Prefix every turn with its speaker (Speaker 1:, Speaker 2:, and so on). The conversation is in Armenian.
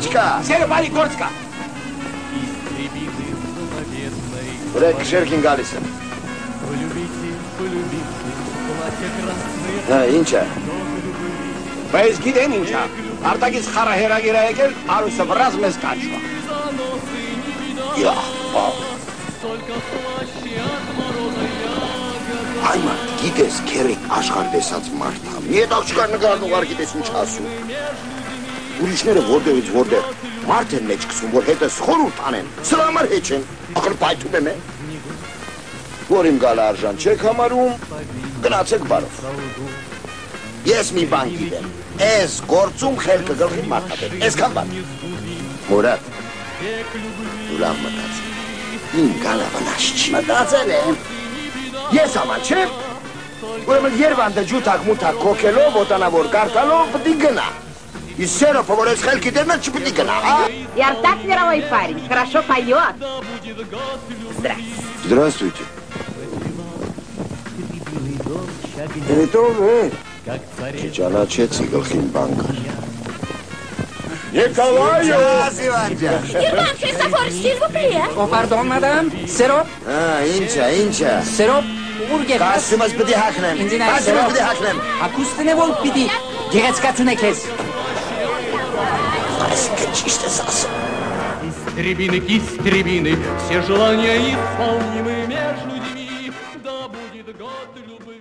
Speaker 1: Птичка!
Speaker 2: Серебали Горска!
Speaker 1: Ուրեք շերքին գալիս եմ։ Ինչ է։
Speaker 2: Բայց գիտեմ ինչ է։ Արտակից խառը հերագիր է եկել, արուսը վրազ մեզ կաչվա։
Speaker 1: Այ մարդ, գիտես քերիկ աշխարհ տեսած մարդ է։ Մի հետ աղջկար նկարն ուղար գիտես ինչ ասում։ Ուրիշները որտեղից որտեղ մարդ են մեջ գցում, որ հետս խորհուրդ անեն։ Սրա համար հեչ են։ Ախր պայթում եմ է։ Որ իմ գալը արժան չեք համարում, գնացեք բարով։ Ես մի բան գիտեմ։ Այս գործում խելքը գլխին մարդատեր։ Այսքան բան։ Մուրադ, ուրամ մտածել։ Իմ գալը վնաս չի։ Մտածել եմ։ Ես համար չեմ։ Ուրեմն Երևանը ջութակ մութակ կոքելով, ոտանավոր կարտալով պտի գնա։ Из Серопа, вот из Хельки, ты на чепни гна, а?
Speaker 3: Я так мировой парень, хорошо поет.
Speaker 1: Здравствуйте. Это вы? Чечалачец и Галхин Банкар. Николаю!
Speaker 3: Иван Христофорович, s'il vous plaît.
Speaker 4: Oh, pardon, madame. Сироп?
Speaker 1: Инча.
Speaker 4: Сироп? Ургет.
Speaker 1: Կասումս պտի հակնեմ, կասումս պտի հակնեմ։
Speaker 4: Ակուստն է որ պիտի, գեղեցկացուն է քեզ։
Speaker 1: Այսինքն ճիշտ ես ասում։
Speaker 5: Истребины, все желания исполнимы между людьми, да будет год любви.